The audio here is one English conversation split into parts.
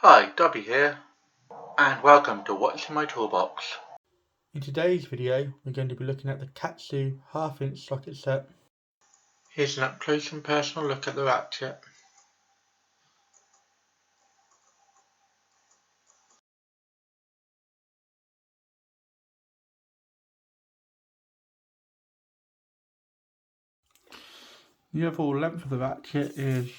Hi, Dobby here, and welcome to What's in My Toolbox. In today's video, we're going to be looking at the Katsu half-inch socket set. Here's an up-close and personal look at the ratchet. The overall length of the ratchet is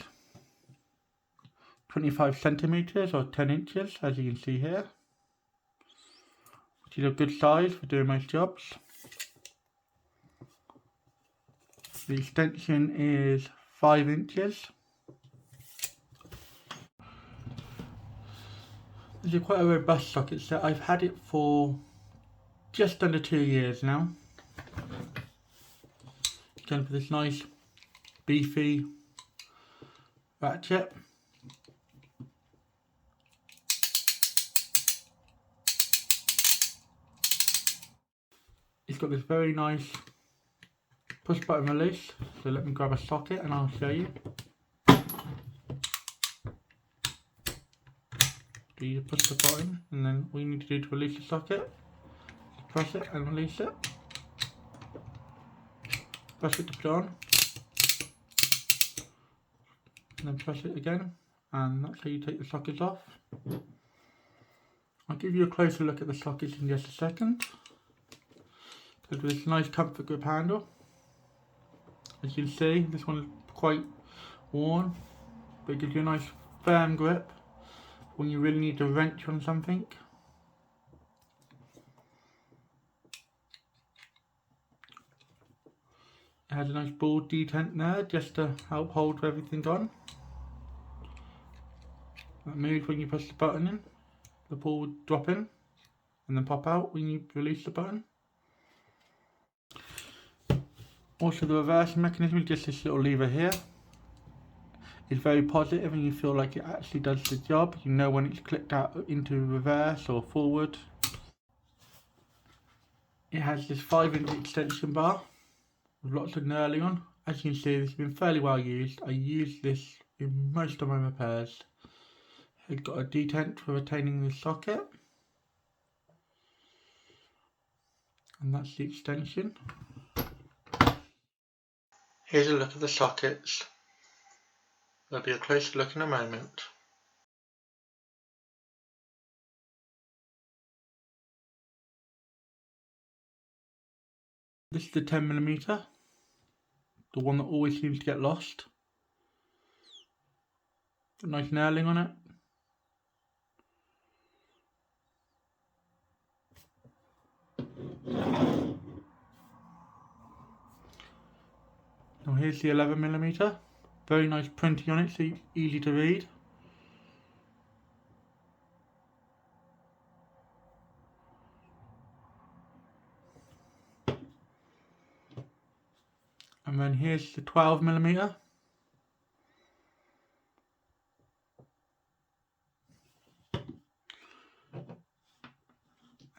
25 centimeters or 10 inches, as you can see here, which is a good size for doing most jobs. The extension is 5 inches. This is quite a robust socket set. I've had it for just under 2 years now. It's done for this nice beefy ratchet. It's got this very nice push button release, so let me grab a socket and I'll show you. You push the button, and then all you need to do to release the socket, press it and release it. Press it to put on, and then press it again, and that's how you take the sockets off. I'll give you a closer look at the sockets in just a second. There's this nice comfort grip handle. As you can see, this one is quite worn, but it gives you a nice firm grip when you really need to wrench on something. It has a nice ball detent there just to help hold everything on. That moves when you push the button in. The ball would drop in and then pop out when you release the button. Also, the reverse mechanism is just this little lever here. It's very positive and you feel like it actually does the job. You know when it's clicked out into reverse or forward. It has this 5-inch extension bar with lots of knurling on. As you can see, this has been fairly well used. I use this in most of my repairs. It's got a detent for retaining the socket. And that's the extension. Here's a look at the sockets. There'll be a closer look in a moment. This is the 10mm, the one that always seems to get lost. Got nice knurling on it. Now here's the 11mm, very nice printing on it, so easy to read. And then here's the 12mm. And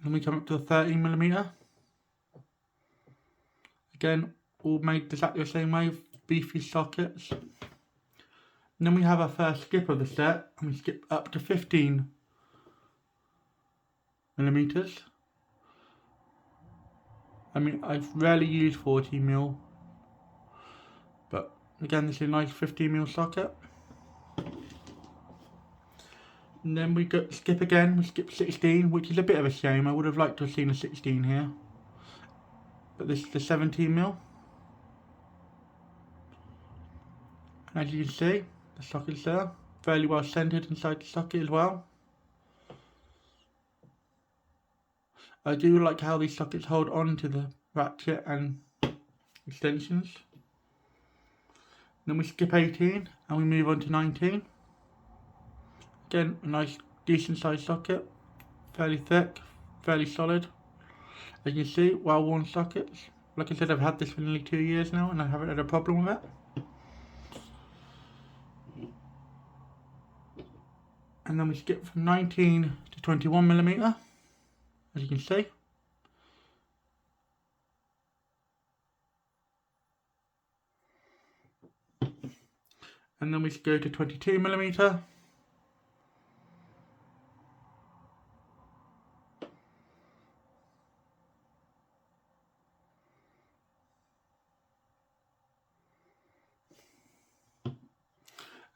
then we come up to the 13mm. Again, all made exactly the same way, beefy sockets. And then we have our first skip of the set, and we skip up to 15mm. I mean, I've rarely used 14mm, but again, this is a nice 15mm socket. And then we skip again, we skip 16, which is a bit of a shame. I would have liked to have seen a 16 here. But this is the 17mm. And as you can see, the socket's there. Fairly well centered inside the socket as well. I do like how these sockets hold on to the ratchet and extensions. Then we skip 18 and we move on to 19. Again, a nice decent sized socket, fairly thick, fairly solid. As you can see, well worn sockets. Like I said, I've had this for nearly 2 years now and I haven't had a problem with it. And then we skip from 19 to 21mm, as you can see. And then we go to 22mm.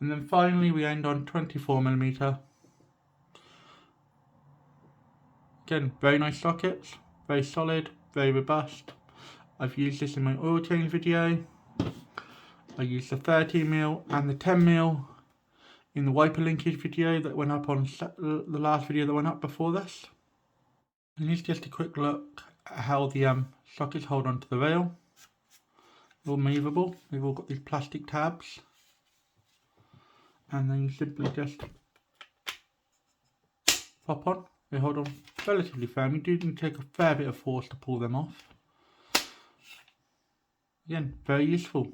And then finally we end on 24mm. Again, very nice sockets, very solid, very robust. I've used this in my oil change video. I used the 13mm and the 10mm in the wiper linkage video that went up on the last video that went up before this. And here's just a quick look at how the sockets hold onto the rail. They're all movable, they've all got these plastic tabs. And then you simply just pop on. They hold on relatively firm. You do need to take a fair bit of force to pull them off. Again, very useful.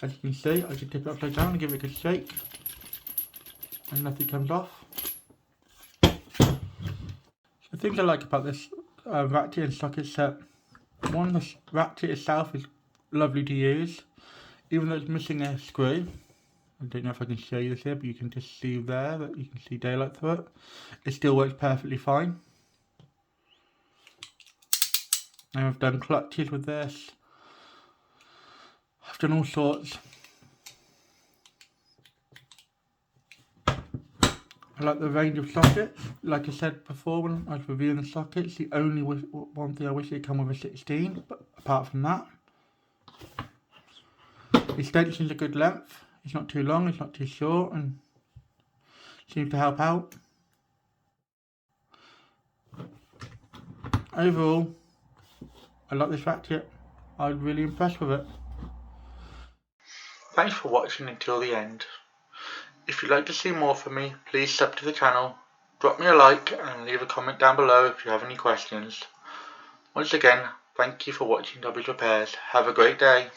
As you can see, I can tip it upside down and give it a good shake, and nothing comes off. The things I like about this ratchet and socket set, one, the ratchet itself is lovely to use, even though it's missing a screw. I don't know if I can show you this here, but you can just see there that you can see daylight through it. It still works perfectly fine. And I've done clutches with this. I've done all sorts. I like the range of sockets. Like I said before when I was reviewing the sockets, the only one thing I wish it come with a 16, but apart from that, the extension's a good length. It's not too long, it's not too short, and seems to help out. Overall, I like this ratchet. I'm really impressed with it. Thanks for watching until the end. If you'd like to see more from me, please sub to the channel, drop me a like and leave a comment down below if you have any questions. Once again, thank you for watching Dobby's Repairs. Have a great day.